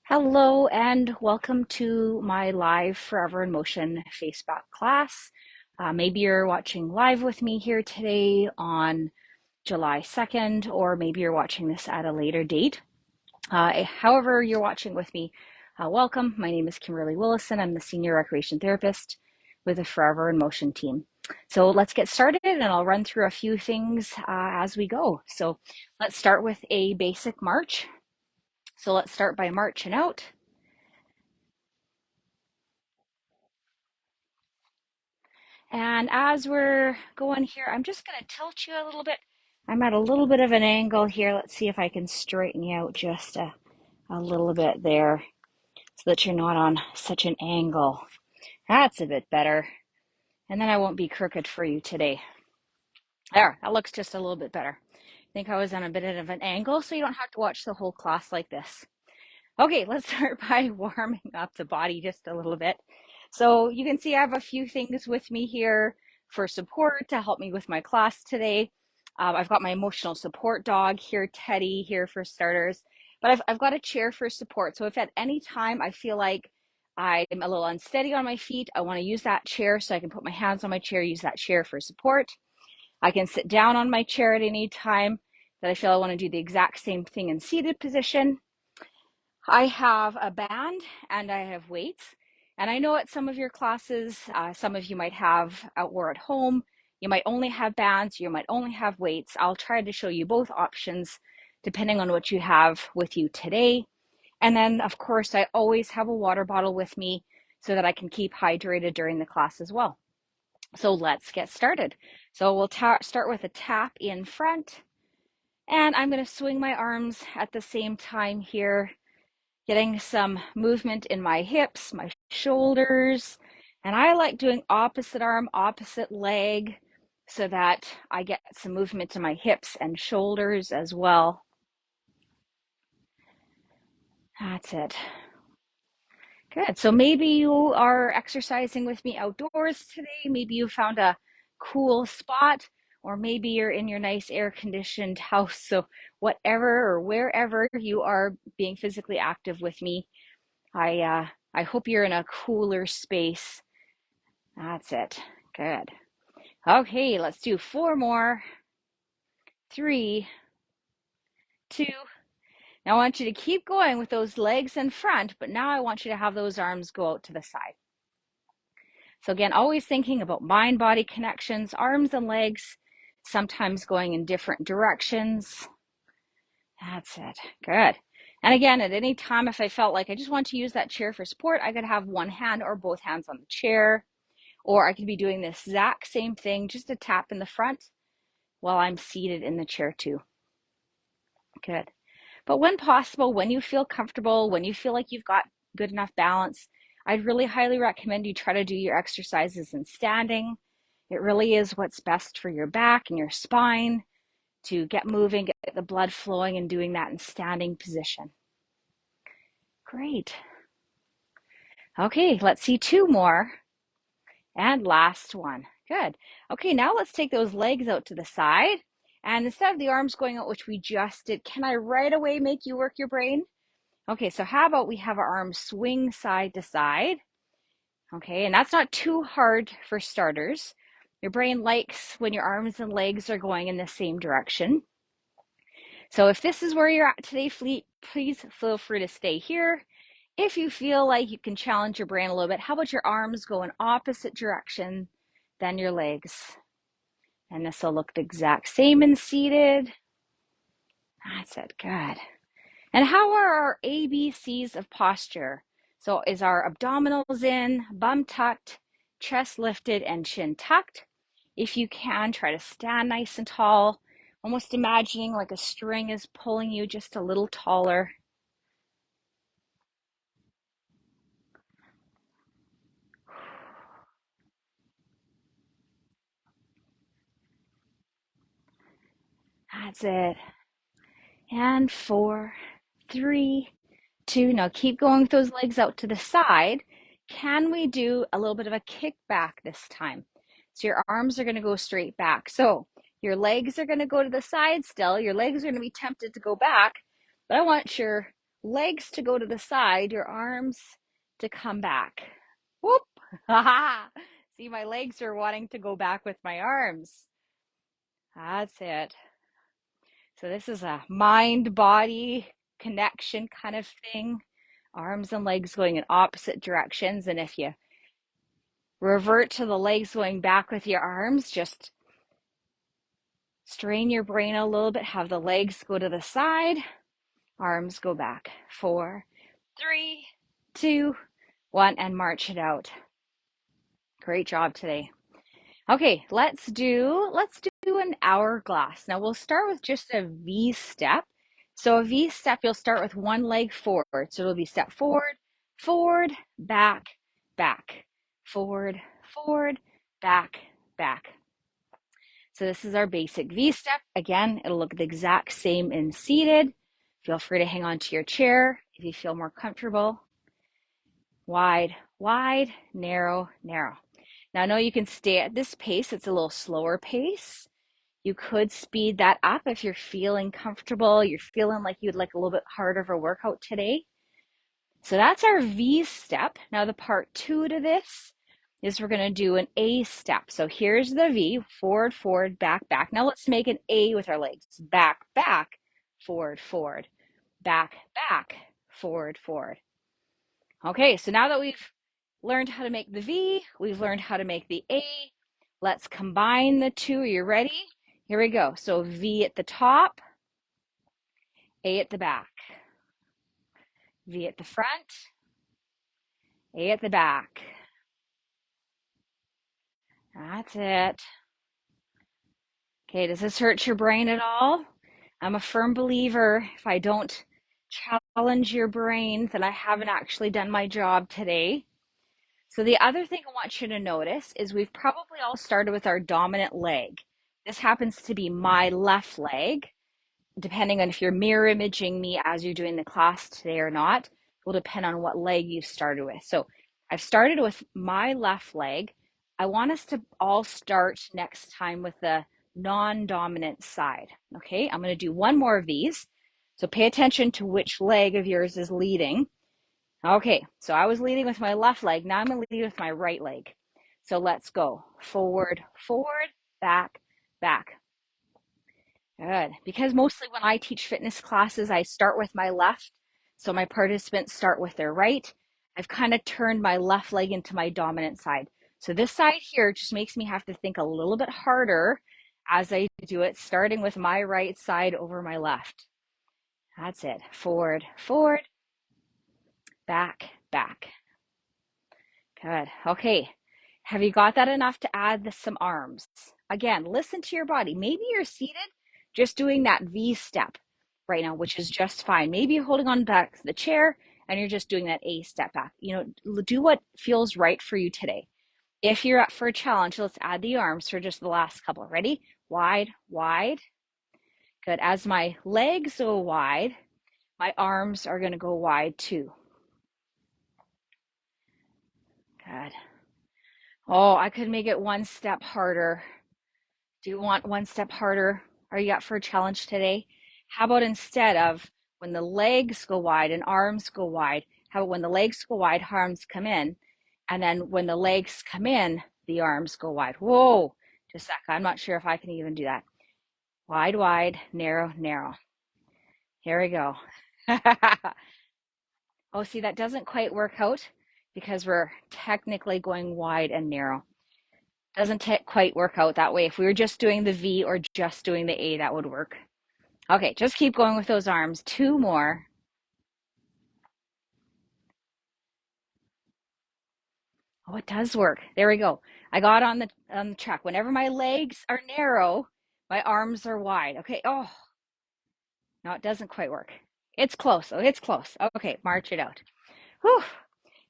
Hello and welcome to my live Forever in Motion Facebook class. Maybe you're watching live with me here today on July 2nd, or maybe you're watching this at a later date. However you're watching with me, welcome. My name is Kimberly Willison. I'm the Senior Recreation Therapist with the Forever in Motion team. So let's get started and I'll run through a few things as we go. So let's start with a basic march. So let's start by marching out. And as we're going here, I'm just going to tilt you a little bit. I'm at a little bit of an angle here. Let's see if I can straighten you out just a little bit there so that you're not on such an angle. That's a bit better. And then I won't be crooked for you today. There, that looks just a little bit better. I think I was on a bit of an angle, so you don't have to watch the whole class like this. Okay, let's start by warming up the body just a little bit. So you can see I have a few things with me here for support to help me with my class today. I've got my emotional support dog here, Teddy, here for starters. But I've got a chair for support. So if at any time I feel like I'm a little unsteady on my feet, I want to use that chair so I can put my hands on my chair, use that chair for support. I can sit down on my chair at any time that I feel I want to do the exact same thing in seated position. I have a band and I have weights. And I know at some of your classes, some of you might have out or at home, you might only have bands, you might only have weights. I'll try to show you both options depending on what you have with you today. And then, of course, I always have a water bottle with me so that I can keep hydrated during the class as well. So let's get started. So we'll start with a tap in front. And I'm going to swing my arms at the same time here, getting some movement in my hips, my shoulders, and I like doing opposite arm, opposite leg so that I get some movement in my hips and shoulders as well. That's it. Good. So maybe you are exercising with me outdoors today. Maybe you found a cool spot, or maybe you're in your nice air conditioned house. So whatever or wherever you are being physically active with me, I hope you're in a cooler space. That's it. Good. Okay, let's do four more. 3, 2. Now I want you to keep going with those legs in front, but now I want you to have those arms go out to the side. So again, always thinking about mind-body connections, arms and legs, sometimes going in different directions. That's it. Good. And again, at any time, if I felt like I just want to use that chair for support, I could have one hand or both hands on the chair. Or I could be doing the exact same thing, just a tap in the front while I'm seated in the chair too. Good. But when possible, when you feel comfortable, when you feel like you've got good enough balance, I'd really highly recommend you try to do your exercises in standing. It really is what's best for your back and your spine to get moving, get the blood flowing, and doing that in standing position. Great. Okay, let's see two more. And last one. Good. Okay, now let's take those legs out to the side. And instead of the arms going out, which we just did, can I right away make you work your brain? Okay, so how about we have our arms swing side to side? Okay, and that's not too hard for starters. Your brain likes when your arms and legs are going in the same direction. So if this is where you're at today, please feel free to stay here. If you feel like you can challenge your brain a little bit, how about your arms go in opposite direction than your legs? And this will look the exact same in seated. That's it, good. And how are our ABCs of posture? So is our abdominals in, bum tucked, chest lifted, and chin tucked? If you can, try to stand nice and tall, almost imagining like a string is pulling you just a little taller. That's it. And 4, 3, 2. Now keep going with those legs out to the side. Can we do a little bit of a kick back this time? So your arms are going to go straight back. So your legs are going to go to the side still. Your legs are going to be tempted to go back, but I want your legs to go to the side, your arms to come back. Whoop! See, my legs are wanting to go back with my arms. That's it. So this is a mind-body connection kind of thing. Arms and legs going in opposite directions. And if you revert to the legs going back with your arms, just strain your brain a little bit. Have the legs go to the side, arms go back. 4, 3, 2, 1, and march it out. Great job today. Okay, let's do an hourglass. Now we'll start with just a V step. So a V step, you'll start with one leg forward. So it'll be step forward, forward, back, back, forward, forward, back, back. So this is our basic V step. Again, it'll look the exact same in seated. Feel free to hang on to your chair if you feel more comfortable. Wide, wide, narrow, narrow. Now I know you can stay at this pace. It's a little slower pace. You could speed that up if you're feeling comfortable. You're feeling like you'd like a little bit harder of a workout today. So that's our V step. Now the part 2 to this is we're going to do an A step. So here's the V, forward, forward, back, back. Now let's make an A with our legs. Back, back, forward, forward, back, back, forward, forward. Okay, so now that we've learned how to make the V, we've learned how to make the A. Let's combine the two. Are you ready? Here we go. So V at the top, A at the back. V at the front, A at the back. That's it. Okay, does this hurt your brain at all? I'm a firm believer, if I don't challenge your brain, then I haven't actually done my job today. So the other thing I want you to notice is we've probably all started with our dominant leg. This happens to be my left leg. Depending on if you're mirror imaging me as you're doing the class today or not, will depend on what leg you've started with. So I've started with my left leg. I want us to all start next time with the non-dominant side. Okay, I'm going to do one more of these. So pay attention to which leg of yours is leading. Okay, so I was leading with my left leg. Now I'm going to lead with my right leg. So let's go. Forward, forward, back, back. Good. Because mostly when I teach fitness classes, I start with my left. So my participants start with their right. I've kind of turned my left leg into my dominant side. So this side here just makes me have to think a little bit harder as I do it, starting with my right side over my left. That's it. Forward, forward, back, back. Good. Okay. Have you got that enough to add some arms? Again, listen to your body. Maybe you're seated just doing that V step right now, which is just fine. Maybe you're holding on back to the chair and you're just doing that A step back. Do what feels right for you today. If you're up for a challenge, let's add the arms for just the last couple. Ready? Wide, wide. Good. As my legs go wide, my arms are going to go wide too. Good. Oh, I could make it one step harder. Do you want one step harder? Are you up for a challenge today? How about instead of when the legs go wide and arms go wide, how about when the legs go wide, arms come in, and then when the legs come in, the arms go wide. Whoa, just a sec. I'm not sure if I can even do that. Wide, wide, narrow, narrow. Here we go. Oh, see, that doesn't quite work out because we're technically going wide and narrow. Doesn't quite work out that way. If we were just doing the V or just doing the A, that would work. Okay, just keep going with those arms. 2 more. Oh, it does work. There we go. I got on the track. Whenever my legs are narrow, my arms are wide. Okay. Oh, no, it doesn't quite work. It's close. Oh, it's close. Okay, march it out. Whew.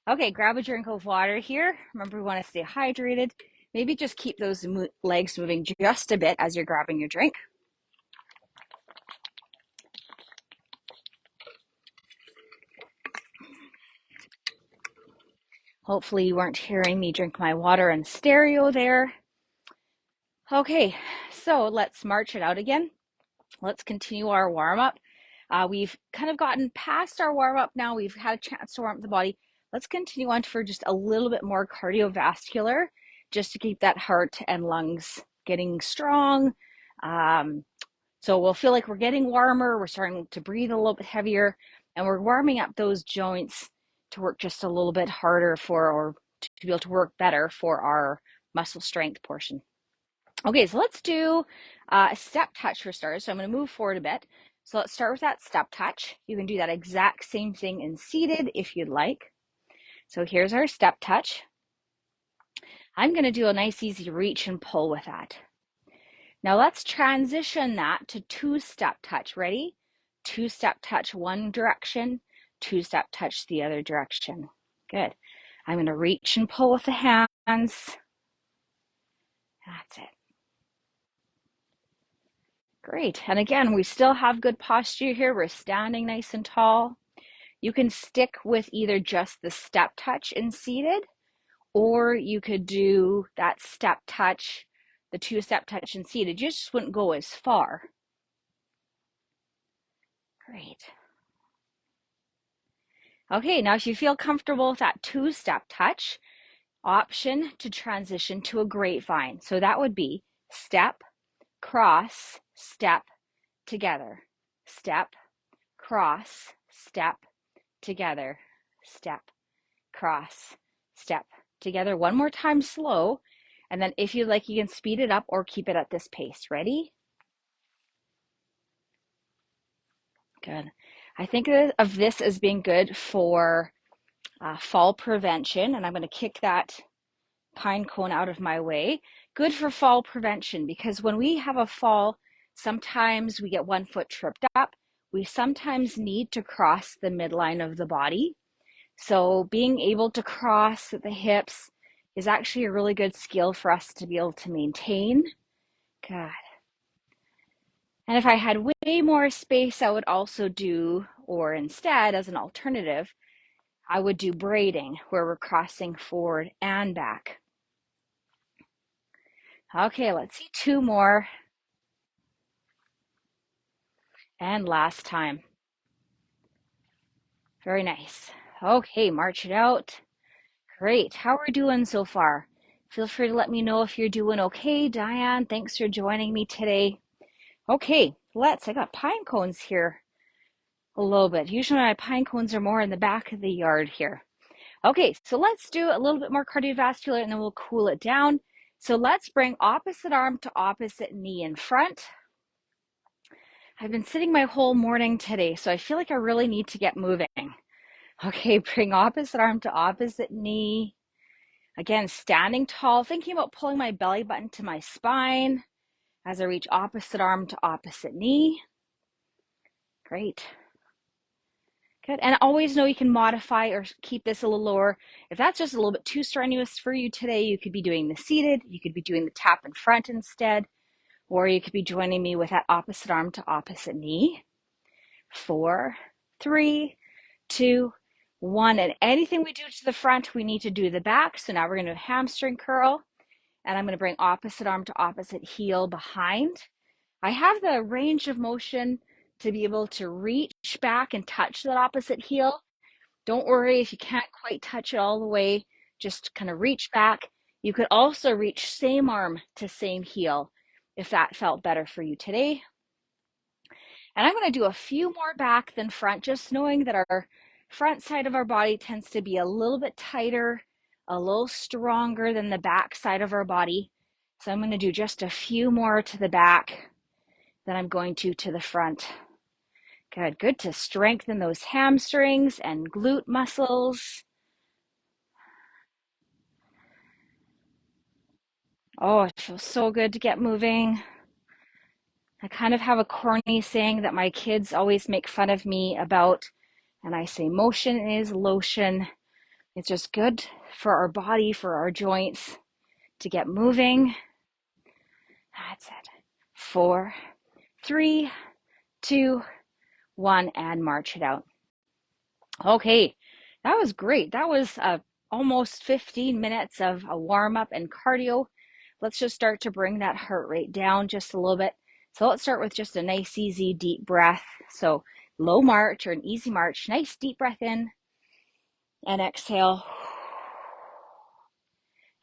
Okay, grab a drink of water here. Remember, we want to stay hydrated. Maybe just keep those legs moving just a bit as you're grabbing your drink. Hopefully you weren't hearing me drink my water in stereo there. Okay, so let's march it out again. Let's continue our warm up. We've kind of gotten past our warm up now. We've had a chance to warm up the body. Let's continue on for just a little bit more cardiovascular, just to keep that heart and lungs getting strong. So we'll feel like we're getting warmer. We're starting to breathe a little bit heavier, and we're warming up those joints to work just a little bit harder or to be able to work better for our muscle strength portion. Okay, so let's do a step touch for starters. So I'm going to move forward a bit. So let's start with that step touch. You can do that exact same thing in seated if you'd like. So here's our step touch. I'm going to do a nice easy reach and pull with that. Now let's transition that to two-step touch. Ready? Two-step touch one direction, two-step touch the other direction. Good. I'm going to reach and pull with the hands. That's it. Great. And again, we still have good posture here. We're standing nice and tall. You can stick with either just the step touch in seated, or you could do that step touch, the two-step touch in seated. You just wouldn't go as far. Great. Okay, now if you feel comfortable with that two-step touch, option to transition to a grapevine. So that would be step, cross, step, together. Step, cross, step, together. Step, cross, step, together. One more time slow. And then if you like, you can speed it up or keep it at this pace. Ready? Good. I think of this as being good for fall prevention. And I'm going to kick that pine cone out of my way. Good for fall prevention, because when we have a fall, sometimes we get one foot tripped up. We sometimes need to cross the midline of the body. So being able to cross at the hips is actually a really good skill for us to be able to maintain. Good. And if I had way more space, I would also do, or instead as an alternative, I would do braiding, where we're crossing forward and back. Okay, let's see two more. And last time. Very nice. Okay, march it out. Great. How are we doing so far? Feel free to let me know if you're doing okay. Diane, thanks for joining me today. Okay, I got pine cones here a little bit. Usually my pine cones are more in the back of the yard here. Okay, so let's do a little bit more cardiovascular and then we'll cool it down. So let's bring opposite arm to opposite knee in front. I've been sitting my whole morning today, so I feel like I really need to get moving. Okay, bring opposite arm to opposite knee. Again, standing tall, thinking about pulling my belly button to my spine as I reach opposite arm to opposite knee. Great. Good. And always know you can modify or keep this a little lower. If that's just a little bit too strenuous for you today, you could be doing the seated, you could be doing the tap in front instead, or you could be joining me with that opposite arm to opposite knee. 4, 3, 2, 1. And anything we do to the front, we need to do the back. So now we're going to hamstring curl, and I'm going to bring opposite arm to opposite heel behind. I have the range of motion to be able to reach back and touch that opposite heel. Don't worry if you can't quite touch it all the way, just kind of reach back. You could also reach same arm to same heel if that felt better for you today. And I'm going to do a few more back than front, just knowing that our front side of our body tends to be a little bit tighter, a little stronger than the back side of our body. So I'm going to do just a few more to the back than I'm going to the front. Good, good to strengthen those hamstrings and glute muscles. Oh, it feels so good to get moving. I kind of have a corny saying that my kids always make fun of me about, and I say motion is lotion. It's just good for our body, for our joints to get moving. That's it. 4, 3, 2, 1, and march it out. Okay, that was great. That was almost 15 minutes of a warm up and cardio. Let's just start to bring that heart rate down just a little bit. So let's start with just a nice, easy, deep breath. So low march or an easy march. Nice deep breath in and exhale.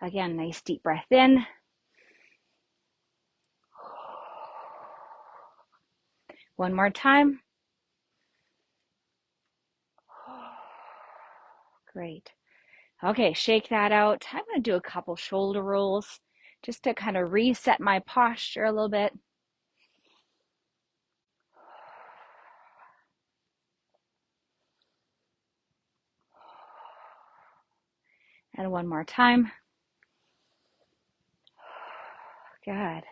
Again, nice deep breath in. One more time. Great. Okay, shake that out. I'm going to do a couple shoulder rolls just to kind of reset my posture a little bit. And one more time. Good.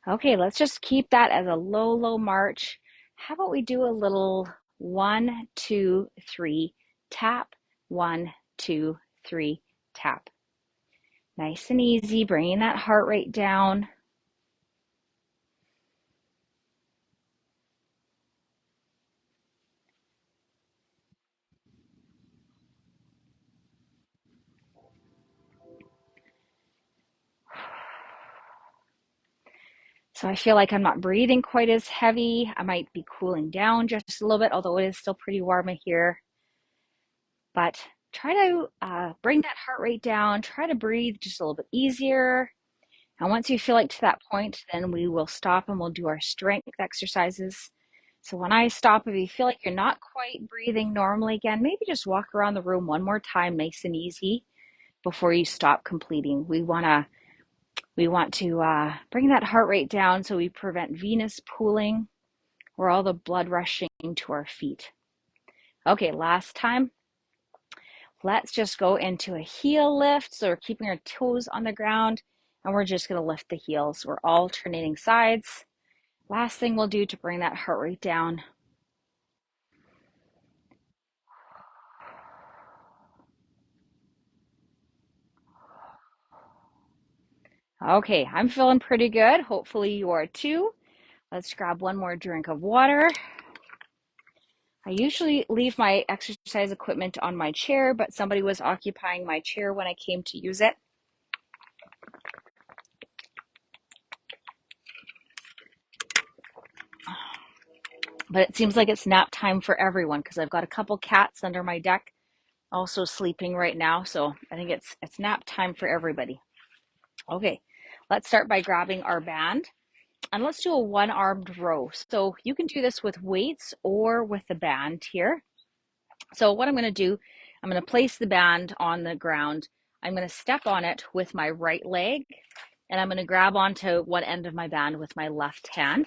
Okay, let's just keep that as a low, low march. How about we do a little 1, 2, 3 tap, 1, 2, 3 tap. Nice and easy, bringing that heart rate down. So I feel like I'm not breathing quite as heavy. I might be cooling down just a little bit, although it is still pretty warm in here. But try to bring that heart rate down. Try to breathe just a little bit easier. And once you feel like to that point, then we will stop and we'll do our strength exercises. So when I stop, if you feel like you're not quite breathing normally again, maybe just walk around the room one more time, nice and easy, before you stop completing. We want to bring that heart rate down so we prevent venous pooling or all the blood rushing to our feet. Okay, last time. Let's just go into a heel lift. So we're keeping our toes on the ground and we're just going to lift the heels. We're alternating sides. Last thing we'll do to bring that heart rate down. Okay, I'm feeling pretty good. Hopefully you are too. Let's grab one more drink of water. I usually leave my exercise equipment on my chair, but somebody was occupying my chair when I came to use it. But it seems like it's nap time for everyone because I've got a couple cats under my deck also sleeping right now. So I think it's nap time for everybody. Okay, let's start by grabbing our band and let's do a one-armed row. So you can do this with weights or with the band here. So what I'm going to do, I'm going to place the band on the ground. I'm going to step on it with my right leg and I'm going to grab onto one end of my band with my left hand.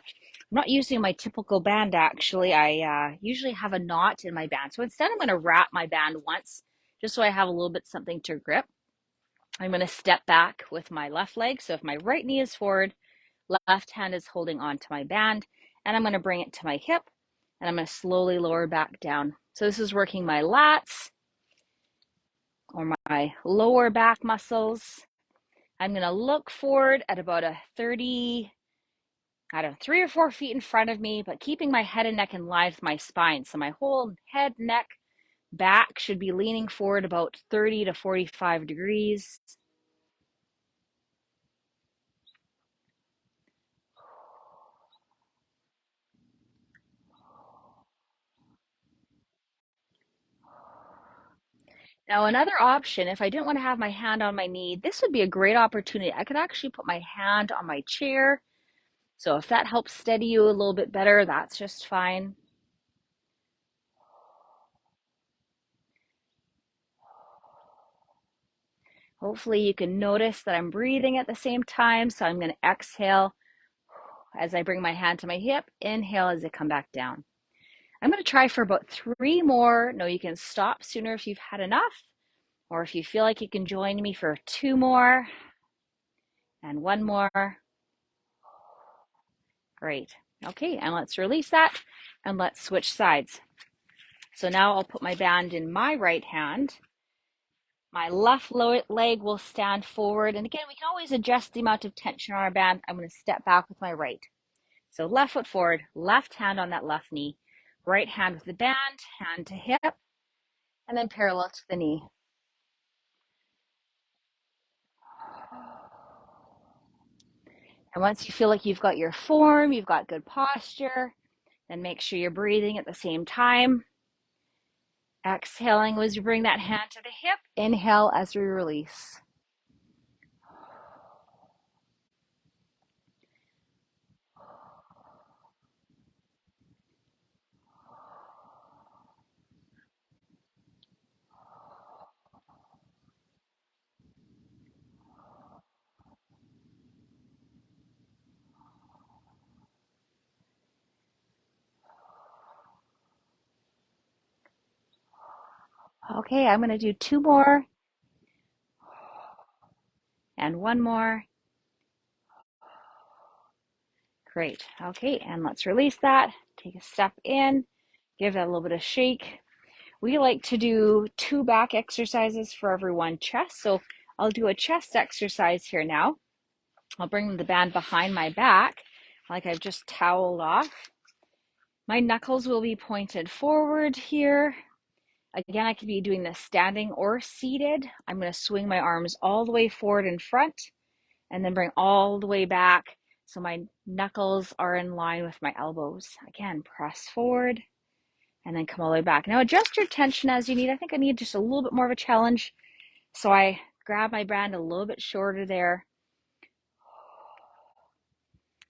I'm not using my typical band actually. I usually have a knot in my band. So instead I'm going to wrap my band once just so I have a little bit something to grip. I'm going to step back with my left leg. So if my right knee is forward, left hand is holding on to my band, and I'm going to bring it to my hip, and I'm going to slowly lower back down. So this is working my lats or my lower back muscles. I'm going to look forward at about a 3 or 4 feet in front of me, but keeping my head and neck in line with my spine. So my whole head, neck, back should be leaning forward about 30 to 45 degrees. Now, another option, if I didn't want to have my hand on my knee, this would be a great opportunity. I could actually put my hand on my chair. So if that helps steady you a little bit better, that's just fine. Hopefully you can notice that I'm breathing at the same time. So I'm going to exhale as I bring my hand to my hip, inhale as I come back down. I'm going to try for about 3 more. No, you can stop sooner if you've had enough, or if you feel like you can join me for 2 more and 1 more. Great. Okay, and let's release that and let's switch sides. So now I'll put my band in my right hand. My left leg will stand forward. And again, we can always adjust the amount of tension on our band. I'm going to step back with my right. So left foot forward, left hand on that left knee, right hand with the band, hand to hip, and then parallel to the knee. And once you feel like you've got your form, you've got good posture, Then make sure you're breathing at the same time. Exhaling as you bring that hand to the hip. Inhale as we release. Okay, I'm going to do two more and one more. Great. Okay, and let's release that. Take a step in, give that a little bit of shake. We like to do 2 back exercises for every 1 chest. So I'll do a chest exercise here now. I'll bring the band behind my back like I've just toweled off. My knuckles will be pointed forward here. Again, I could be doing this standing or seated. I'm going to swing my arms all the way forward in front and then bring all the way back so my knuckles are in line with my elbows. Again, press forward and then come all the way back. Now adjust your tension as you need. I think I need just a little bit more of a challenge. So I grab my band a little bit shorter there.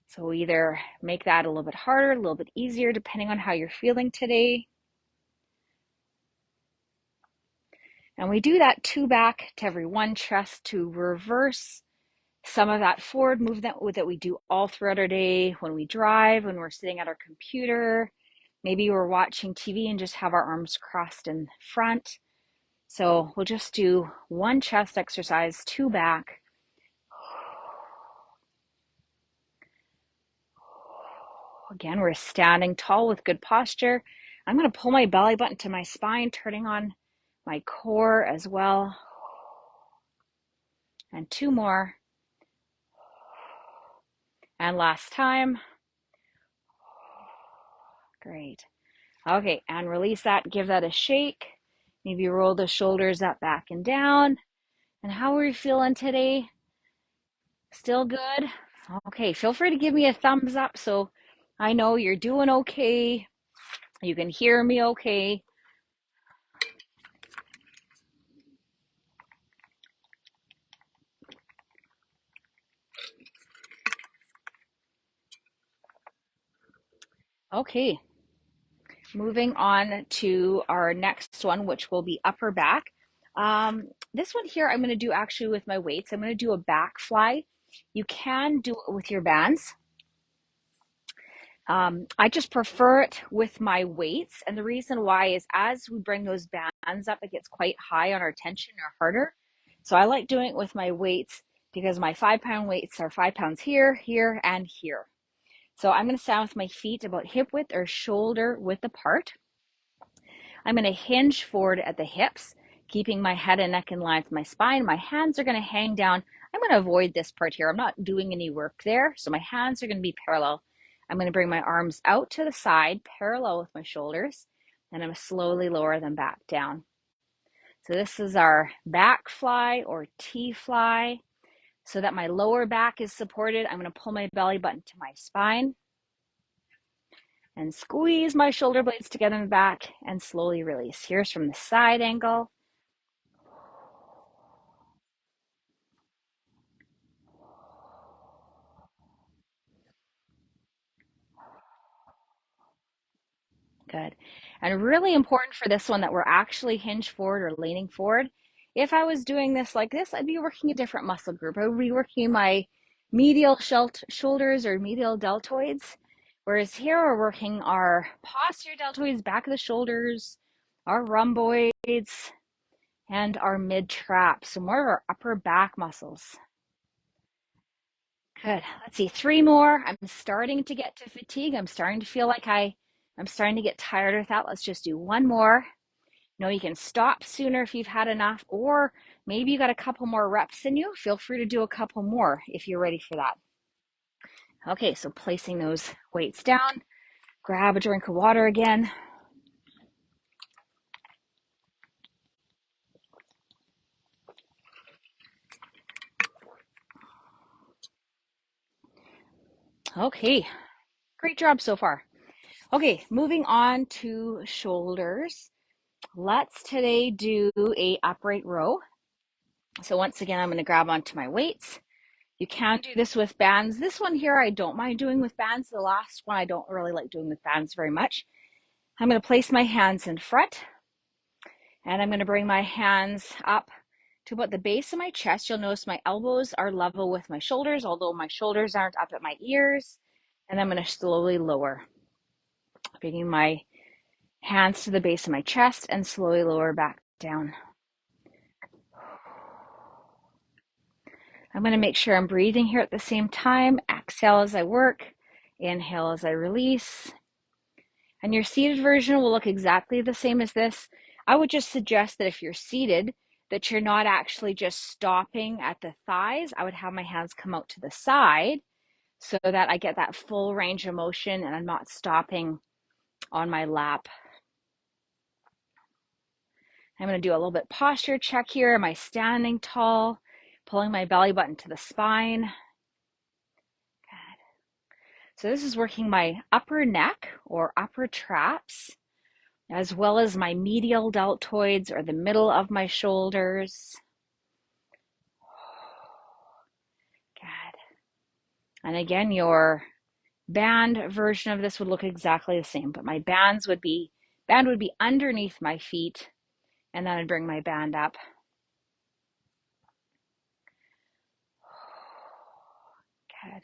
So either make that a little bit harder, a little bit easier, depending on how you're feeling today. And we do that 2 back to every 1 chest to reverse some of that forward movement that we do all throughout our day when we drive, when we're sitting at our computer. Maybe we're watching TV and just have our arms crossed in front. So we'll just do 1 chest exercise, 2 back. Again, we're standing tall with good posture. I'm going to pull my belly button to my spine, turning on my core as well. And 2 more. And last time. Great. Okay, and release that. Give that a shake. Maybe roll the shoulders up, back, and down. And how are you feeling today? Still good? Okay, feel free to give me a thumbs up so I know you're doing okay. You can hear me okay. Okay, moving on to our next one, which will be upper back. This one here, I'm going to do actually with my weights. I'm going to do a back fly. You can do it with your bands. I just prefer it with my weights. And the reason why is as we bring those bands up, it gets quite high on our tension or harder. So I like doing it with my weights because my 5-pound weights are 5 pounds here, here, and here. So I'm going to stand with my feet about hip width or shoulder width apart. I'm going to hinge forward at the hips, keeping my head and neck in line with my spine. My hands are going to hang down. I'm going to avoid this part here. I'm not doing any work there. So my hands are going to be parallel. I'm going to bring my arms out to the side, parallel with my shoulders, and I'm going to slowly lower them back down. So this is our back fly or T fly. So that my lower back is supported, I'm going to pull my belly button to my spine and squeeze my shoulder blades together in the back and slowly release. Here's from the side angle. Good. And really important for this one that we're actually hinged forward or leaning forward. If I was doing this like this, I'd be working a different muscle group. I would be working my medial shoulders or medial deltoids. Whereas here we're working our posterior deltoids, back of the shoulders, our rhomboids, and our mid-trap. So more of our upper back muscles. Good. Let's see, 3 more. I'm starting to get to fatigue. I'm starting to feel like I'm starting to get tired with that. Let's just do 1 more. You know, you can stop sooner if you've had enough, or maybe you got a couple more reps in you. Feel free to do a couple more if you're ready for that. Okay, so placing those weights down, grab a drink of water again. Okay, great job so far. Okay, moving on to shoulders. Let's today do a upright row. So once again, I'm going to grab onto my weights. You can do this with bands. This one here, I don't mind doing with bands. The last one, I don't really like doing with bands very much. I'm going to place my hands in front, and I'm going to bring my hands up to about the base of my chest. You'll notice my elbows are level with my shoulders, although my shoulders aren't up at my ears. And I'm going to slowly lower, bringing my hands to the base of my chest and slowly lower back down. I'm going to make sure I'm breathing here at the same time. Exhale as I work, inhale as I release. And your seated version will look exactly the same as this. I would just suggest that if you're seated, that you're not actually just stopping at the thighs. I would have my hands come out to the side so that I get that full range of motion and I'm not stopping on my lap. I'm going to do a little bit posture check here. Am I standing tall? Pulling my belly button to the spine. Good. So this is working my upper neck or upper traps, as well as my medial deltoids or the middle of my shoulders. Good. And again, your band version of this would look exactly the same, but my band would be underneath my feet, and then I'd bring my band up. Good.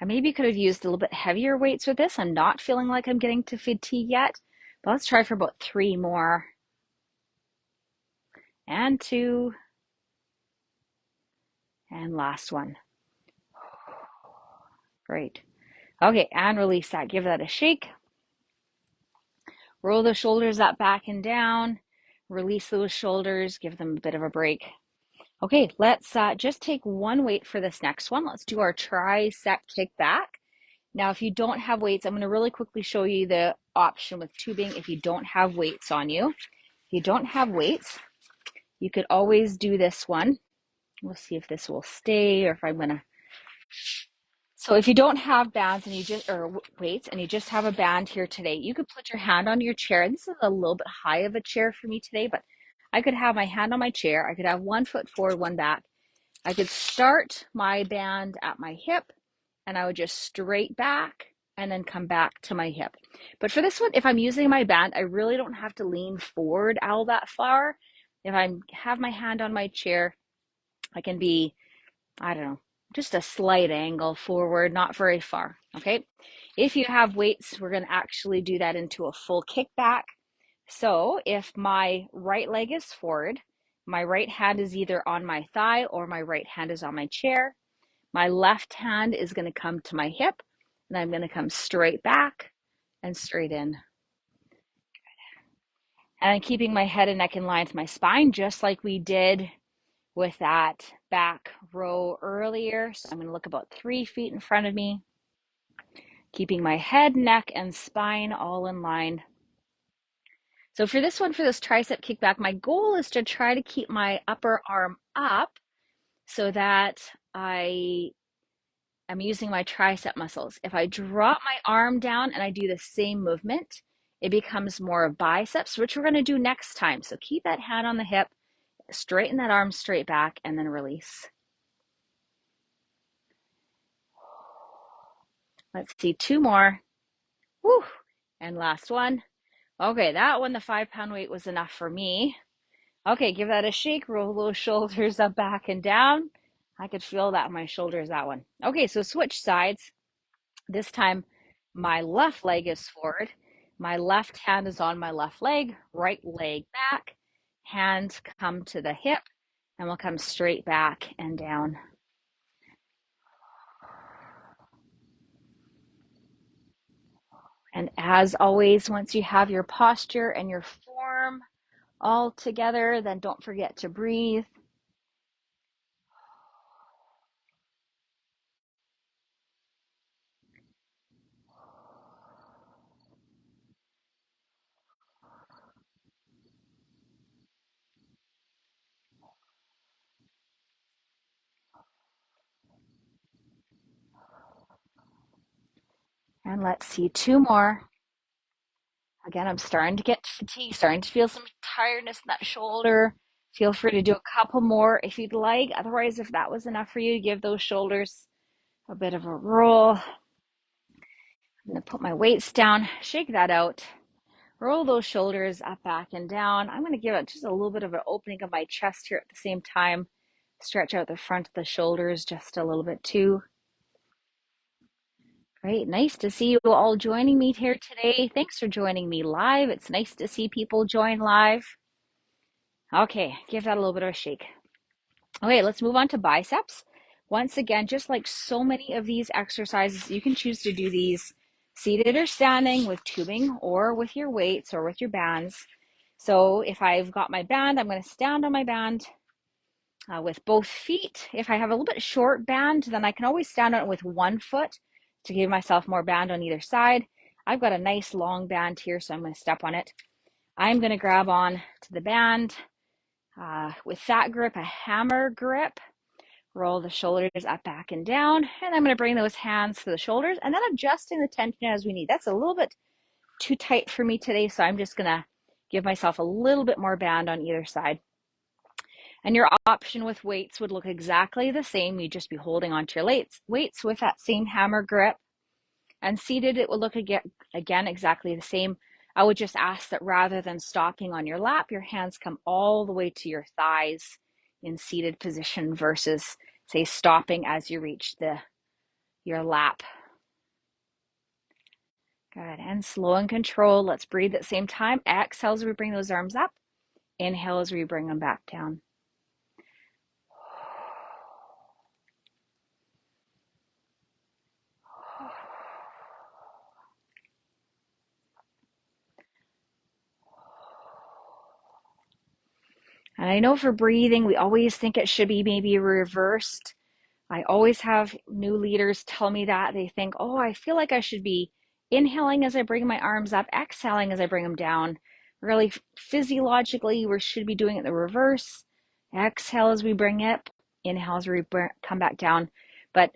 I maybe could have used a little bit heavier weights with this. I'm not feeling like I'm getting to fatigue yet, but let's try for about 3 more. And 2. And last one. Great. Okay, and release that. Give that a shake. Roll the shoulders up, back and down. Release those shoulders. Give them a bit of a break. Okay, let's just take one weight for this next one. Let's do our tricep kick back. Now, if you don't have weights, I'm going to really quickly show you the option with tubing if you don't have weights on you. If you don't have weights, you could always do this one. We'll see if this will stay or if I'm going to. So if you don't have bands and you just, or weights, and you just have a band here today, you could put your hand on your chair. This is a little bit high of a chair for me today, but I could have my hand on my chair. I could have one foot forward, one back. I could start my band at my hip and I would just straight back and then come back to my hip. But for this one, if I'm using my band, I really don't have to lean forward all that far. If I have my hand on my chair, I can be, I don't know, just a slight angle forward, not very far, okay? If you have weights, we're gonna actually do that into a full kickback. So if my right leg is forward, my right hand is either on my thigh or my right hand is on my chair. My left hand is going to come to my hip, and I'm going to come straight back and straight in. And I'm keeping my head and neck in line with my spine, just like we did with that back row earlier. So I'm going to look about 3 feet in front of me, keeping my head, neck, and spine all in line. So for this one, for this tricep kickback, my goal is to try to keep my upper arm up so that I'm using my tricep muscles. If I drop my arm down and I do the same movement, it becomes more of biceps, which we're going to do next time. So keep that hand on the hip, straighten that arm straight back, and then release. Let's see, 2 more. Woo! And last one. Okay, that one, the 5-pound weight was enough for me. Okay, give that a shake. Roll those shoulders up, back, and down. I could feel that in my shoulders, that one. Okay, so switch sides. This time, my left leg is forward. My left hand is on my left leg, right leg back. Hands come to the hip, and we'll come straight back and down. And as always, once you have your posture and your form all together, then don't forget to breathe. And let's see, 2 more. Again, I'm starting to get fatigued, starting to feel some tiredness in that shoulder. Feel free to do a couple more if you'd like. Otherwise, if that was enough for you, give those shoulders a bit of a roll. I'm going to put my weights down, shake that out, roll those shoulders up, back, and down. I'm going to give it just a little bit of an opening of my chest here at the same time. Stretch out the front of the shoulders just a little bit too. Great. Nice to see you all joining me here today. Thanks for joining me live. It's nice to see people join live. Okay, give that a little bit of a shake. Okay, let's move on to biceps. Once again, just like so many of these exercises, you can choose to do these seated or standing with tubing or with your weights or with your bands. So if I've got my band, I'm going to stand on my band with both feet. If I have a little bit short band, then I can always stand on it with one foot to give myself more band on either side. I've got a nice long band here, so I'm going to step on it. I'm going to grab on to the band with that grip, a hammer grip. Roll the shoulders up, back, and down. And I'm going to bring those hands to the shoulders and then adjusting the tension as we need. That's a little bit too tight for me today, so I'm just going to give myself a little bit more band on either side. And your option with weights would look exactly the same. You'd just be holding onto your weights with that same hammer grip. And seated, it would look again exactly the same. I would just ask that rather than stopping on your lap, your hands come all the way to your thighs in seated position versus, say, stopping as you reach your lap. Good. And slow and controlled. Let's breathe at the same time. Exhale as we bring those arms up. Inhale as we bring them back down. And I know for breathing, we always think it should be maybe reversed. I always have new leaders tell me that. They think, oh, I feel like I should be inhaling as I bring my arms up, exhaling as I bring them down. Really, physiologically, we should be doing it the reverse. Exhale as we bring it, inhale as we come back down. But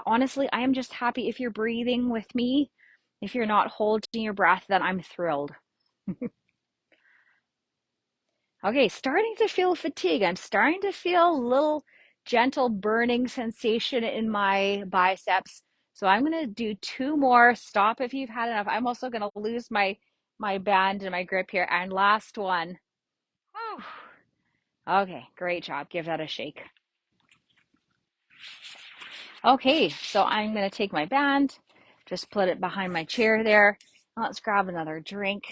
honestly, I am just happy if you're breathing with me. If you're not holding your breath, then I'm thrilled. Okay, starting to feel fatigue. I'm starting to feel a little gentle burning sensation in my biceps. So I'm going to do two more. Stop if you've had enough. I'm also going to lose my band and my grip here. And last one. Whew. Okay, great job. Give that a shake. Okay, so I'm going to take my band, just put it behind my chair there. Let's grab another drink.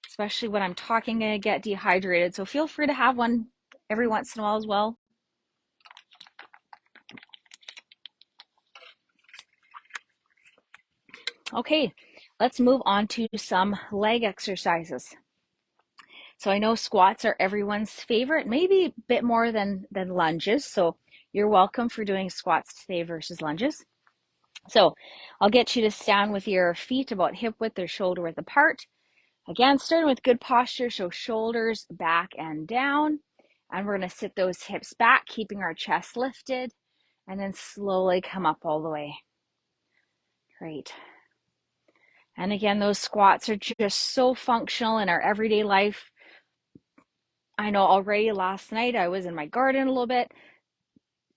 Especially when I'm talking, I get dehydrated. So feel free to have one every once in a while as well. Okay, let's move on to some leg exercises. So I know squats are everyone's favorite, maybe a bit more than lunges. So you're welcome for doing squats today versus lunges. So I'll get you to stand with your feet about hip width or shoulder width apart. Again, starting with good posture, so shoulders back and down. And we're going to sit those hips back, keeping our chest lifted, and then slowly come up all the way. Great. And again, those squats are just so functional in our everyday life. I know already last night I was in my garden a little bit,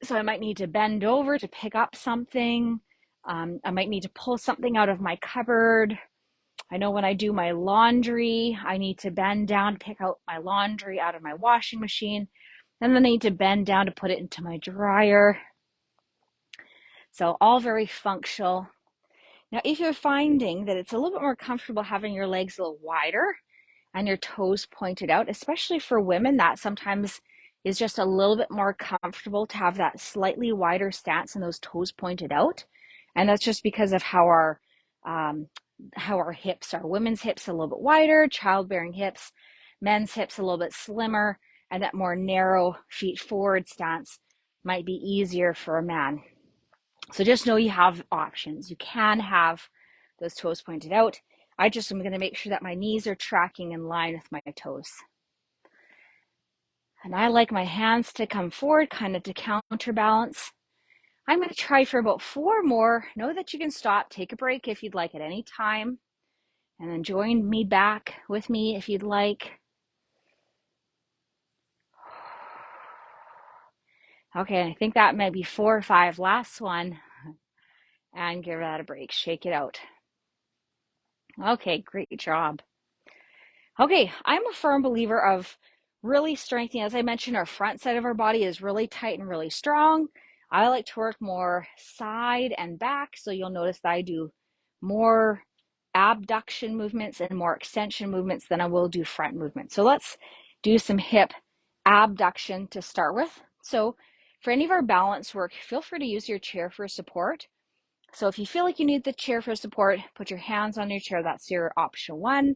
so I might need to bend over to pick up something. I might need to pull something out of my cupboard. I know when I do my laundry, I need to bend down to pick out my laundry out of my washing machine, and then I need to bend down to put it into my dryer. So all very functional. Now, if you're finding that it's a little bit more comfortable having your legs a little wider and your toes pointed out, especially for women, that sometimes is just a little bit more comfortable to have that slightly wider stance and those toes pointed out. And that's just because of how our hips are. Women's hips a little bit wider, childbearing hips, men's hips a little bit slimmer, and that more narrow feet forward stance might be easier for a man. So just know you have options. You can have those toes pointed out. I just am going to make sure that my knees are tracking in line with my toes. And I like my hands to come forward, kind of to counterbalance. I'm going to try for about 4 more. Know that you can stop, take a break if you'd like at any time. And then join me back with me if you'd like. Okay, I think that might be 4 or 5. Last one. And give that a break. Shake it out. Okay, great job. Okay, I'm a firm believer of really strengthening. As I mentioned, our front side of our body is really tight and really strong. I like to work more side and back, so you'll notice that I do more abduction movements and more extension movements than I will do front movements. So let's do some hip abduction to start with. So for any of our balance work, feel free to use your chair for support. So if you feel like you need the chair for support, put your hands on your chair. That's your option 1.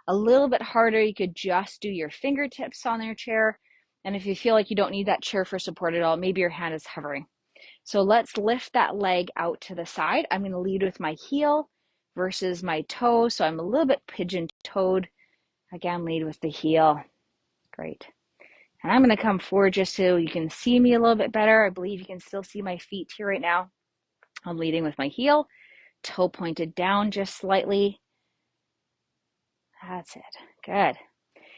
A little bit harder, you could just do your fingertips on your chair. And if you feel like you don't need that chair for support at all, maybe your hand is hovering. So let's lift that leg out to the side. I'm going to lead with my heel versus my toe. So I'm a little bit pigeon-toed. Again, lead with the heel. Great. And I'm going to come forward just so you can see me a little bit better. I believe you can still see my feet here right now. I'm leading with my heel, toe pointed down just slightly. That's it. Good.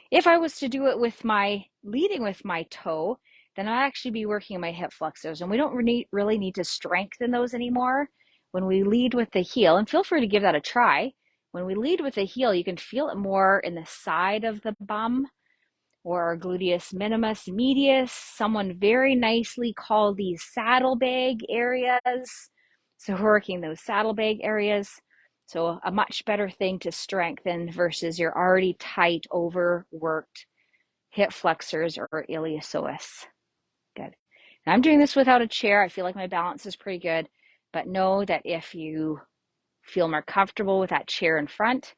If I was to do it with my leading with my toe, then I'd actually be working my hip flexors, and we don't really need to strengthen those anymore when we lead with the heel. And feel free to give that a try. When we lead with the heel, you can feel it more in the side of the bum or our gluteus minimus medius. Someone very nicely called these saddlebag areas. So we're working those saddlebag areas. So a much better thing to strengthen versus your already tight, overworked hip flexors or iliopsoas. Good. And I'm doing this without a chair. I feel like my balance is pretty good, but know that if you feel more comfortable with that chair in front,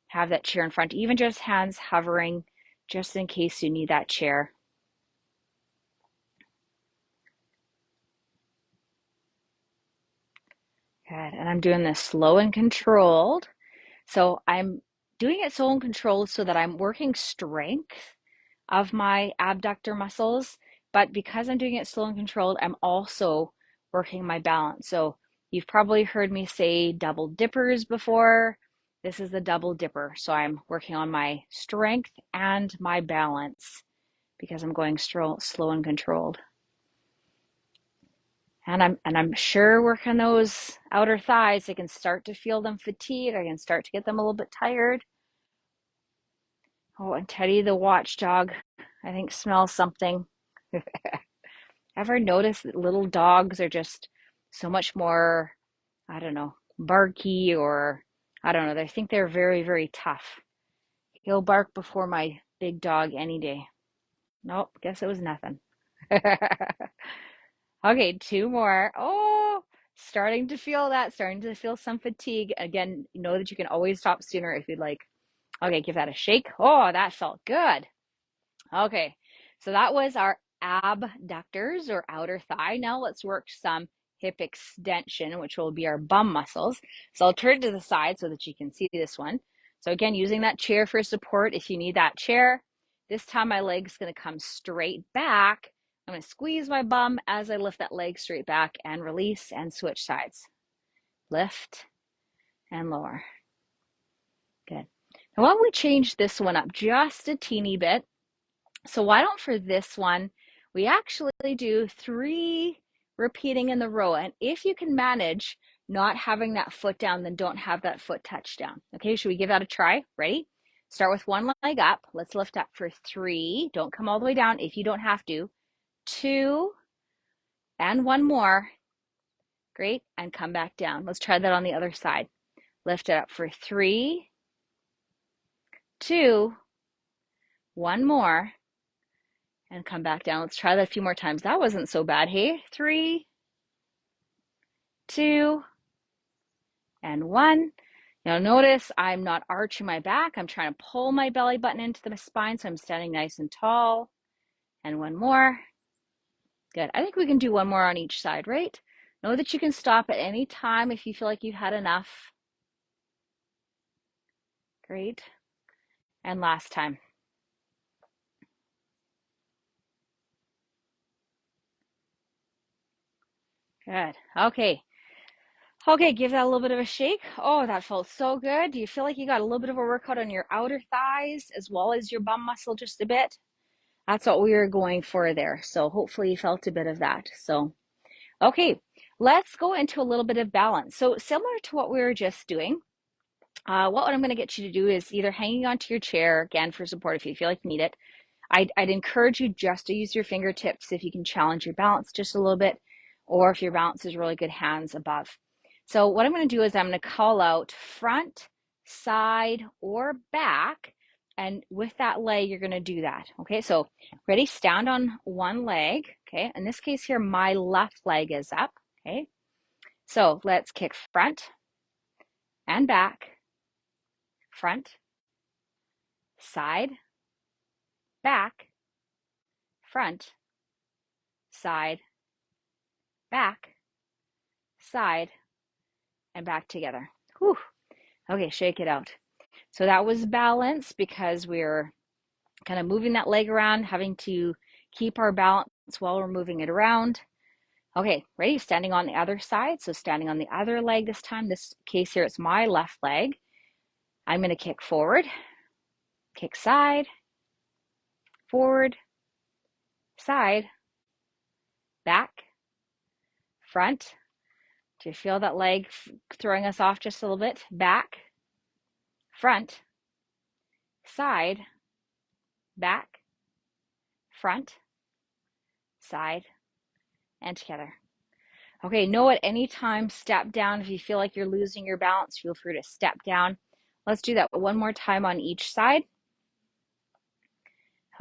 have that chair in front, even just hands hovering, just in case you need that chair. Good. And I'm doing this slow and controlled. So I'm doing it slow and controlled so that I'm working strength of my abductor muscles. But because I'm doing it slow and controlled, I'm also working my balance. So you've probably heard me say double dippers before. This is the double dipper. So I'm working on my strength and my balance because I'm going slow and controlled. And I'm sure working those outer thighs, I can start to feel them fatigue. I can start to get them a little bit tired. Oh, and Teddy the watchdog, I think smells something. Ever notice that little dogs are just so much more, I don't know, barky, or I don't know, I think they're very, very tough. He'll bark before my big dog any day. Nope, guess it was nothing. Okay, 2 more. Oh, starting to feel that, starting to feel some fatigue. Again, know that you can always stop sooner if you'd like. Okay, give that a shake. Oh, that felt good. Okay, so that was our abductors or outer thigh. Now let's work some hip extension, which will be our bum muscles. So I'll turn to the side so that you can see this one. So again, using that chair for support if you need that chair. This time my leg's going to come straight back. I'm going to squeeze my bum as I lift that leg straight back and release and switch sides. Lift and lower. Good. Now why don't we change this one up just a teeny bit? So why don't for this one, we actually do 3 repeating in the row. And if you can manage not having that foot down, then don't have that foot touch down. Okay, should we give that a try? Ready? Start with one leg up. Let's lift up for 3. Don't come all the way down if you don't have to. 2, and 1 more. Great, and come back down. Let's try that on the other side. Lift it up for 3, 2, 1 more, and come back down. Let's try that a few more times. That wasn't so bad. Hey, 3, 2, and 1. Now notice I'm not arching my back. I'm trying to pull my belly button into the spine, so I'm standing nice and tall. And 1 more. Good. I think we can do 1 more on each side, right? Know that you can stop at any time if you feel like you've had enough. Great. And last time. Good. Okay. Okay, give that a little bit of a shake. Oh, that felt so good. Do you feel like you got a little bit of a workout on your outer thighs as well as your bum muscle just a bit? That's what we were going for there. So hopefully you felt a bit of that. So, okay, let's go into a little bit of balance. So similar to what we were just doing, what I'm going to get you to do is either hanging onto your chair, again, for support if you feel like you need it. I'd encourage you just to use your fingertips if you can challenge your balance just a little bit, or if your balance is really good, hands above. So what I'm going to do is I'm going to call out front, side, or back, and with that leg, you're going to do that. Okay, so ready? Stand on one leg. Okay, in this case here, my left leg is up. Okay, so let's kick front and back, front, side, back, front, side, back, side, and back together. Whew. Okay, shake it out. So that was balance because we're kind of moving that leg around, having to keep our balance while we're moving it around. Okay, ready? Standing on the other side. So standing on the other leg this time. This case here, it's my left leg. I'm going to kick forward, kick side, forward, side, back, front. Do you feel that leg throwing us off just a little bit? Back, front, side, back, front, side, and together. Okay, no, at any time, step down. If you feel like you're losing your balance, feel free to step down. Let's do that one more time on each side.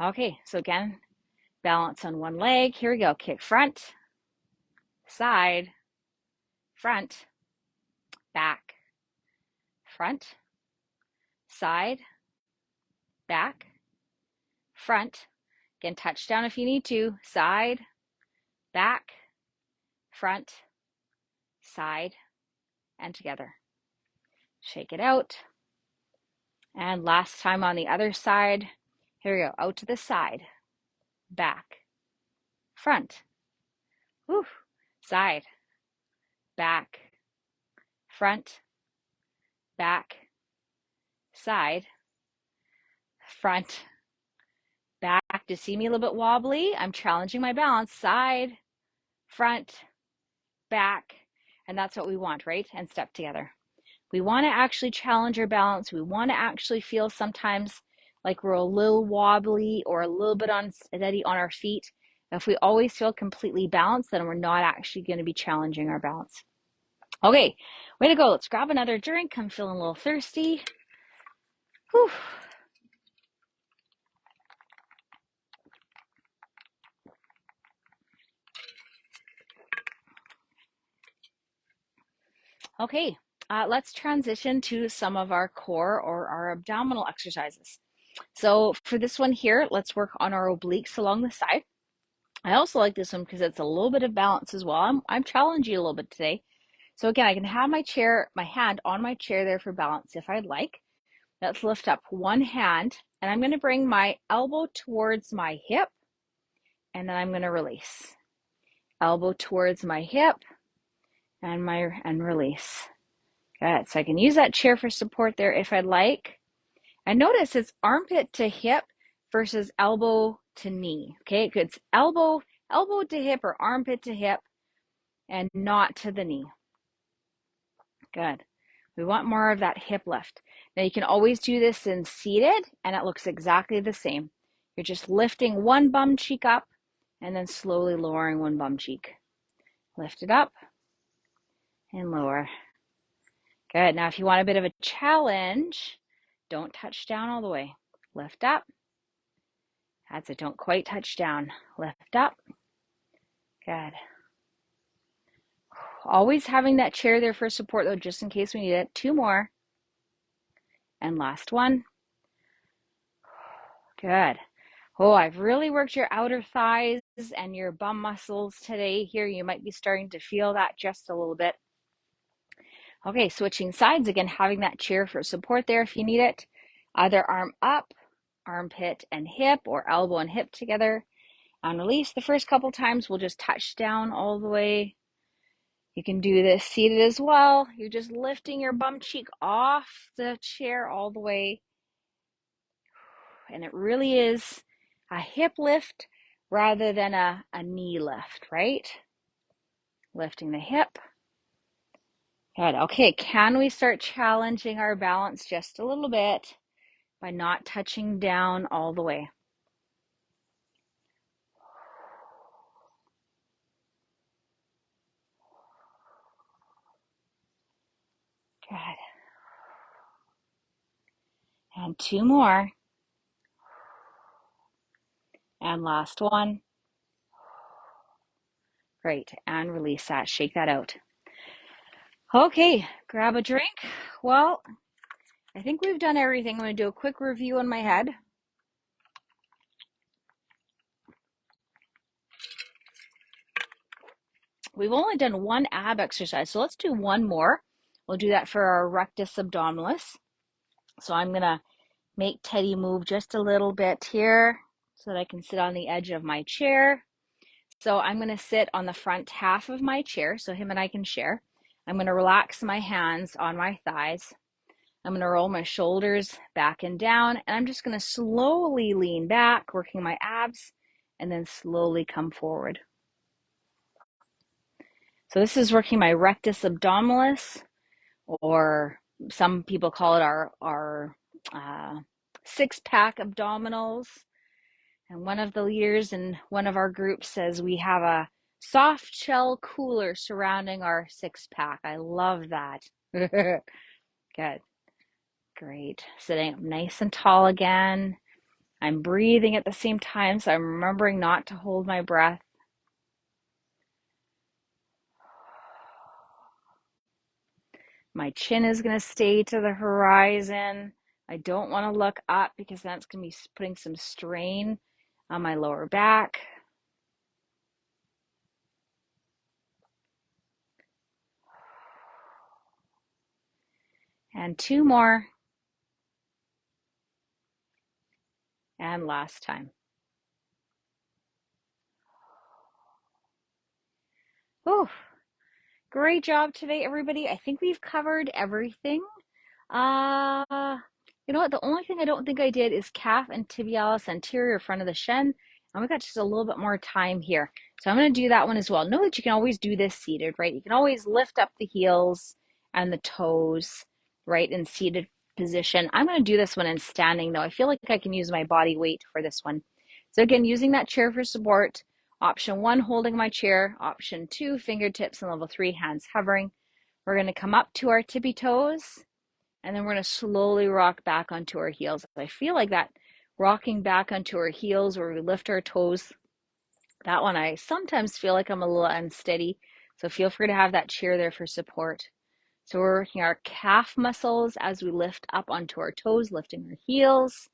Okay, so again, balance on one leg. Here we go. Kick front, side, front, back, front, side, back, front. Again, touch down if you need to. Side, back, front, side, and together. Shake it out. And last time on the other side. Here we go. Out to the side, back, front, whew, side, back, front, back, side, front, back. To see me a little bit wobbly, I'm challenging my balance. Side, front, back, and that's what we want, right? And step together. We want to actually challenge our balance. We want to actually feel sometimes like we're a little wobbly or a little bit unsteady on our feet. If we always feel completely balanced, then we're not actually going to be challenging our balance. Okay, way to go. Let's grab another drink. I'm feeling a little thirsty. Whew. Okay, let's transition to some of our core or our abdominal exercises. So for this one here, let's work on our obliques along the side. I also like this one because it's a little bit of balance as well. I'm challenging you a little bit today. So again, I can have my hand on my chair there for balance if I'd like. Let's lift up one hand, and I'm going to bring my elbow towards my hip, and then I'm going to release. Elbow towards my hip, and release. Good. So I can use that chair for support there if I'd like. And notice it's armpit to hip versus elbow to knee. Okay, it's elbow to hip or armpit to hip and not to the knee. Good. We want more of that hip lift. Now you can always do this in seated and it looks exactly the same. You're just lifting one bum cheek up and then slowly lowering one bum cheek. Lift it up and lower. Good. Now if you want a bit of a challenge, don't touch down all the way. Lift up. That's it. Don't quite touch down. Lift up. Good. Always having that chair there for support though, just in case we need it. Two more. And last one. Good. Oh, I've really worked your outer thighs and your bum muscles today. Here, you might be starting to feel that just a little bit. Okay, switching sides again, having that chair for support there if you need it. Either arm up, armpit and hip, or elbow and hip together. And release. The first couple times we'll just touch down all the way. You can do this seated as well. You're just lifting your bum cheek off the chair all the way. And it really is a hip lift rather than a knee lift, right? Lifting the hip. Good. Okay, can we start challenging our balance just a little bit by not touching down all the way? Good. And two more. And last one. Great. And release that. Shake that out. Okay, grab a drink. Well, I think we've done everything. I'm going to do a quick review in my head. We've only done one ab exercise, so let's do one more. We'll do that for our rectus abdominis. So I'm going to make Teddy move just a little bit here so that I can sit on the edge of my chair. So I'm going to sit on the front half of my chair so him and I can share. I'm going to relax my hands on my thighs. I'm going to roll my shoulders back and down, and I'm just going to slowly lean back, working my abs, and then slowly come forward. So this is working my rectus abdominis, or some people call it our six-pack abdominals. And one of the leaders in one of our groups says we have a soft shell cooler surrounding our six-pack. I love that. Good. Great. Sitting up nice and tall again. I'm breathing at the same time, so I'm remembering not to hold my breath. My chin is going to stay to the horizon. I don't want to look up because that's going to be putting some strain on my lower back. And two more. And last time. Oh, great job today, everybody. I think we've covered everything. You know what? The only thing I don't think I did is calf and tibialis anterior front of the shin. And we got just a little bit more time here. So I'm going to do that one as well. Know that you can always do this seated, right? You can always lift up the heels and the toes, right, in seated position. I'm going to do this one in standing, though. I feel like I can use my body weight for this one. So again, using that chair for support. Option 1, holding my chair. Option 2, fingertips, and level 3, hands hovering. We're going to come up to our tippy toes, and then we're going to slowly rock back onto our heels. I feel like that rocking back onto our heels where we lift our toes, that one I sometimes feel like I'm a little unsteady. So feel free to have that chair there for support. So we're working our calf muscles as we lift up onto our toes, lifting our heels.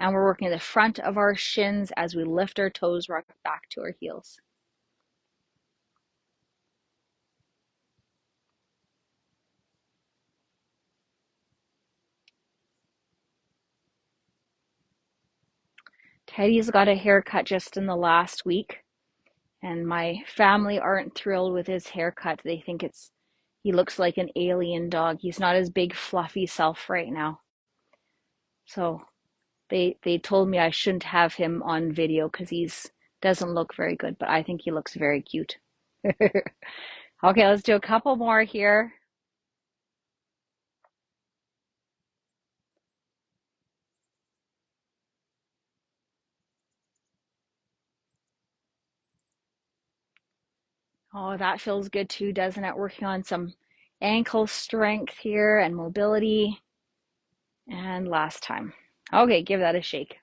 And we're working the front of our shins as we lift our toes, rock back to our heels. Teddy's got a haircut just in the last week, and my family aren't thrilled with his haircut. They think he looks like an alien dog. He's not his big fluffy self right now. So they told me I shouldn't have him on video because he's doesn't look very good, but I think he looks very cute. Okay, let's do a couple more here. Oh, that feels good too, doesn't it? Working on some ankle strength here and mobility. And last time. Okay, give that a shake.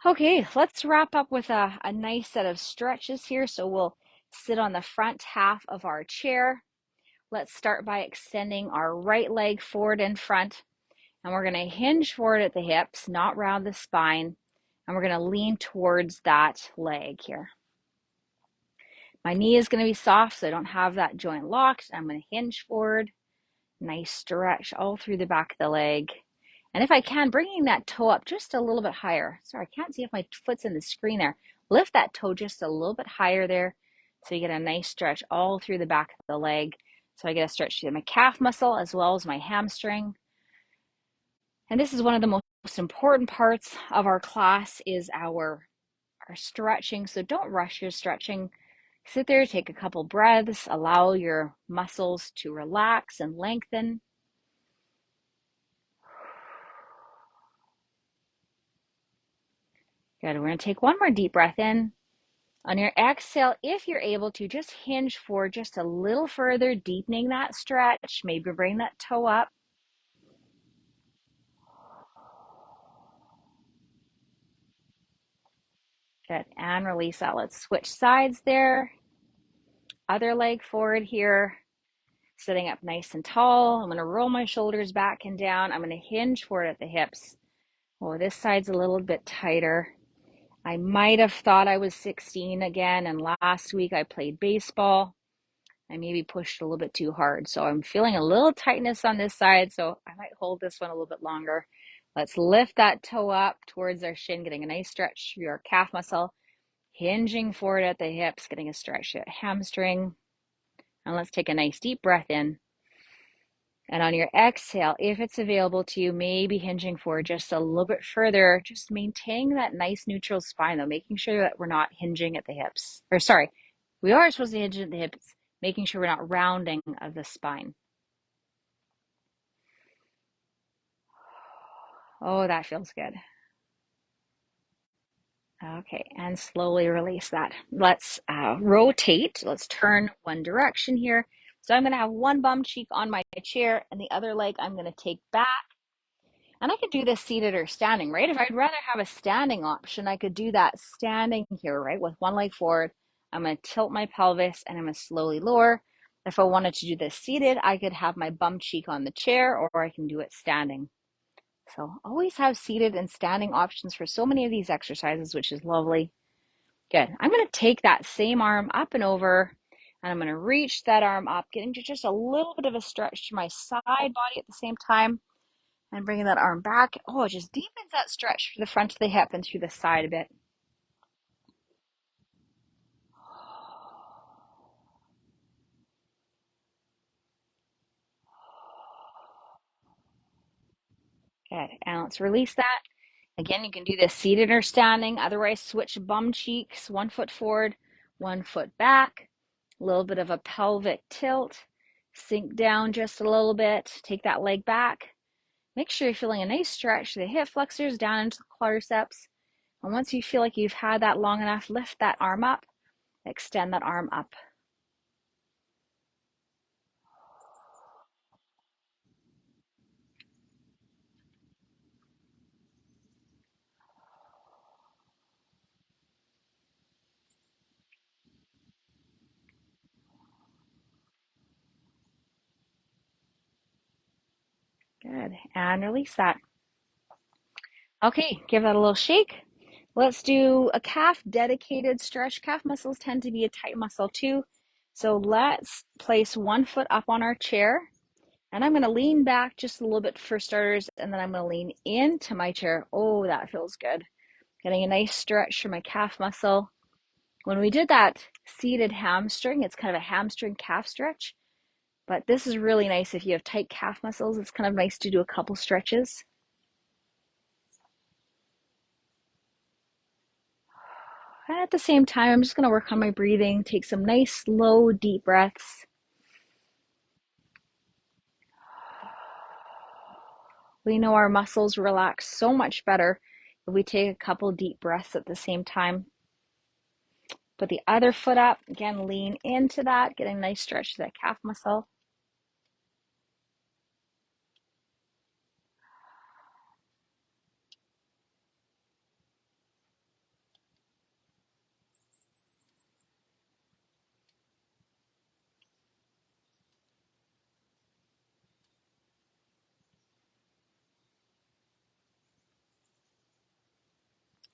Okay, let's wrap up with a nice set of stretches here. So we'll sit on the front half of our chair. Let's start by extending our right leg forward in front. And we're going to hinge forward at the hips, not round the spine. And we're going to lean towards that leg here. My knee is going to be soft, so I don't have that joint locked. I'm going to hinge forward. Nice stretch all through the back of the leg. And if I can, bringing that toe up just a little bit higher. Sorry, I can't see if my foot's in the screen there. Lift that toe just a little bit higher there. So you get a nice stretch all through the back of the leg. So I get a stretch to my calf muscle as well as my hamstring. And this is one of the most important parts of our class is our stretching. So don't rush your stretching. Sit there, take a couple breaths, allow your muscles to relax and lengthen. Good. We're going to take one more deep breath in. On your exhale, if you're able to, just hinge forward just a little further, deepening that stretch. Maybe bring that toe up. Good. And release that. Let's switch sides there. Other leg forward here. Sitting up nice and tall. I'm going to roll my shoulders back and down. I'm going to hinge forward at the hips. Oh, this side's a little bit tighter. I might have thought I was 16 again, and last week I played baseball. I maybe pushed a little bit too hard. So I'm feeling a little tightness on this side, so I might hold this one a little bit longer. Let's lift that toe up towards our shin, getting a nice stretch through our calf muscle, hinging forward at the hips, getting a stretch at hamstring. And let's take a nice deep breath in. And on your exhale, if it's available to you, maybe hinging forward just a little bit further, just maintaining that nice neutral spine though, making sure that we're not hinging at the hips. Or sorry, we are supposed to hinge at the hips, making sure we're not rounding of the spine. Oh, that feels good. Okay, and slowly release that. Let's rotate. Let's turn one direction here. So I'm going to have one bum cheek on my chair and the other leg I'm going to take back. And I could do this seated or standing, right? If I'd rather have a standing option, I could do that standing here, right? With one leg forward. I'm going to tilt my pelvis and I'm going to slowly lower. If I wanted to do this seated, I could have my bum cheek on the chair or I can do it standing. So always have seated and standing options for so many of these exercises, which is lovely. Good. I'm going to take that same arm up and over, and I'm going to reach that arm up, getting to just a little bit of a stretch to my side body at the same time, and bringing that arm back. Oh, it just deepens that stretch through the front of the hip and through the side a bit. Good. And let's release that. Again, you can do this seated or standing. Otherwise, switch bum cheeks, 1 foot forward, 1 foot back. A little bit of a pelvic tilt. Sink down just a little bit. Take that leg back. Make sure you're feeling a nice stretch to the hip flexors down into the quadriceps. And once you feel like you've had that long enough, lift that arm up. Extend that arm up. Good. And release that. Okay, give that a little shake. Let's do a calf dedicated stretch. Calf muscles tend to be a tight muscle too. So let's place 1 foot up on our chair. And I'm going to lean back just a little bit for starters. And then I'm going to lean into my chair. Oh, that feels good. Getting a nice stretch for my calf muscle. When we did that seated hamstring, it's kind of a hamstring calf stretch. But this is really nice if you have tight calf muscles. It's kind of nice to do a couple stretches. And at the same time, I'm just going to work on my breathing, take some nice, slow, deep breaths. We know our muscles relax so much better if we take a couple deep breaths at the same time. Put the other foot up. Again, lean into that, get a nice stretch to that calf muscle.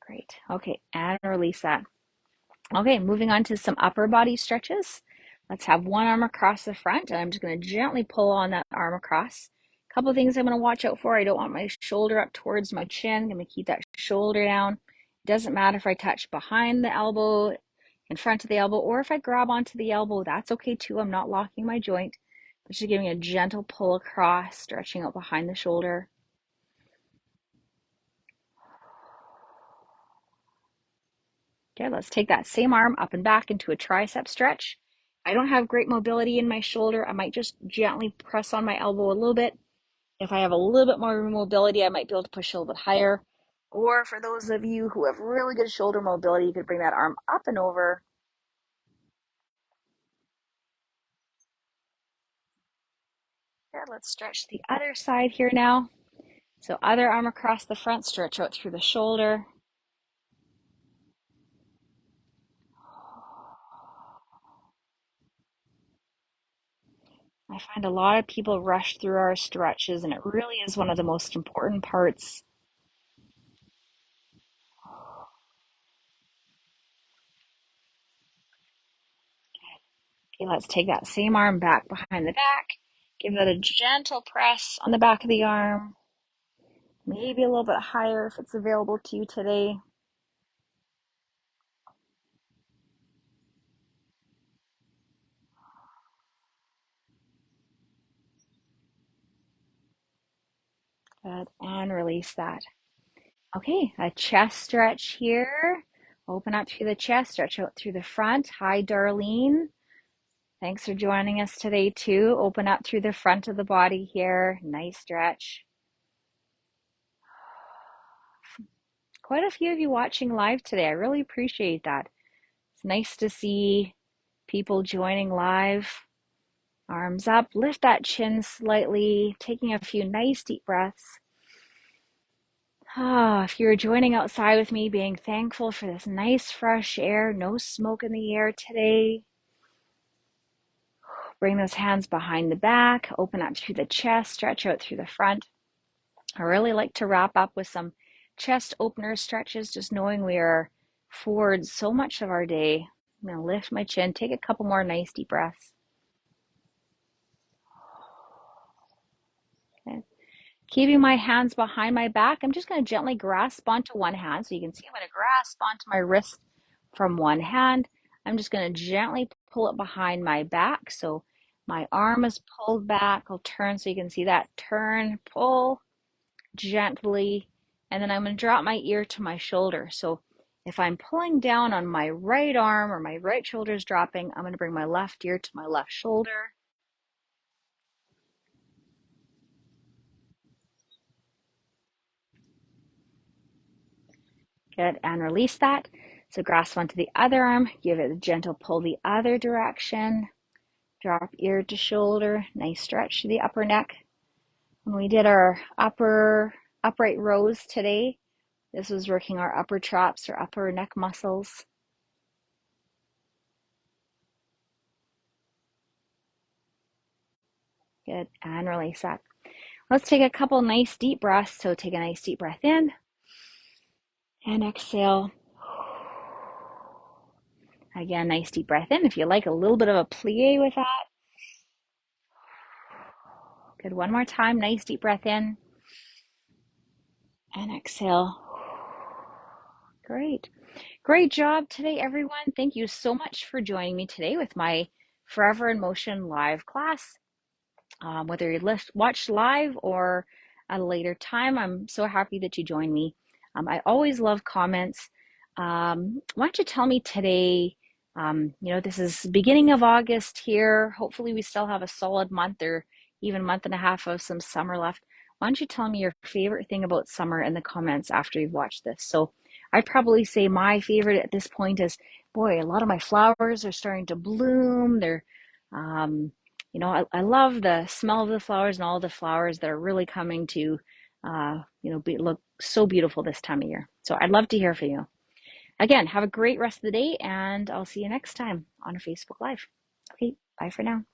Great. Okay, and release that. Okay, moving on to some upper body stretches. Let's have one arm across the front, and I'm just going to gently pull on that arm across. A couple of things I'm going to watch out for. I don't want my shoulder up towards my chin. I'm going to keep that shoulder down. It doesn't matter if I touch behind the elbow. in front of the elbow, or if I grab onto the elbow, that's okay too. I'm not locking my joint, but just giving a gentle pull across, stretching out behind the shoulder. Okay, let's take that same arm up and back into a tricep stretch. I don't have great mobility in my shoulder. I might just gently press on my elbow a little bit. If I have a little bit more mobility, I might be able to push a little bit higher. Or for those of you who have really good shoulder mobility, you could bring that arm up and over. Okay, let's stretch the other side here now. So other arm across the front, stretch out through the shoulder. I find a lot of people rush through our stretches, and it really is one of the most important parts. Okay, let's take that same arm back behind the back. Give that a gentle press on the back of the arm. Maybe a little bit higher if it's available to you today. Good, and release that. Okay, a chest stretch here. Open up through the chest, stretch out through the front. Hi, Darlene. Thanks for joining us today too. Open up through the front of the body here. Nice stretch. Quite a few of you watching live today. I really appreciate that. It's nice to see people joining live. Arms up, lift that chin slightly, taking a few nice deep breaths. If you're joining outside with me, being thankful for this nice fresh air, no smoke in the air today. Bring those hands behind the back, open up through the chest, stretch out through the front. I really like to wrap up with some chest opener stretches, just knowing we are forward so much of our day. I'm going to lift my chin, take a couple more nice deep breaths. Okay. Keeping my hands behind my back, I'm just going to gently grasp onto one hand. So you can see I'm going to grasp onto my wrist from one hand. I'm just going to gently pull it behind my back. So my arm is pulled back. I'll turn so you can see that. Turn, pull gently. And then I'm going to drop my ear to my shoulder. So if I'm pulling down on my right arm or my right shoulder is dropping, I'm going to bring my left ear to my left shoulder. Good, and release that. So grasp onto the other arm, give it a gentle pull the other direction. Drop ear to shoulder, nice stretch to the upper neck. When we did our upright rows today, this was working our upper traps or upper neck muscles. Good, and release that. Let's take a couple nice deep breaths. So take a nice deep breath in and exhale. Again, nice deep breath in. If you like a little bit of a plie with that. Good, one more time. Nice deep breath in and exhale. Great. Great job today, everyone. Thank you so much for joining me today with my Forever in Motion live class. Whether you watch live or at a later time, I'm so happy that you joined me. I always love comments. Why don't you tell me today, this is beginning of August here. Hopefully we still have a solid month or even month and a half of some summer left. Why don't you tell me your favorite thing about summer in the comments after you've watched this? So I'd probably say my favorite at this point is, boy, a lot of my flowers are starting to bloom. They're, I love the smell of the flowers and all the flowers that are really coming to, look so beautiful this time of year. So I'd love to hear from you. Again, have a great rest of the day, and I'll see you next time on a Facebook Live. Okay, bye for now.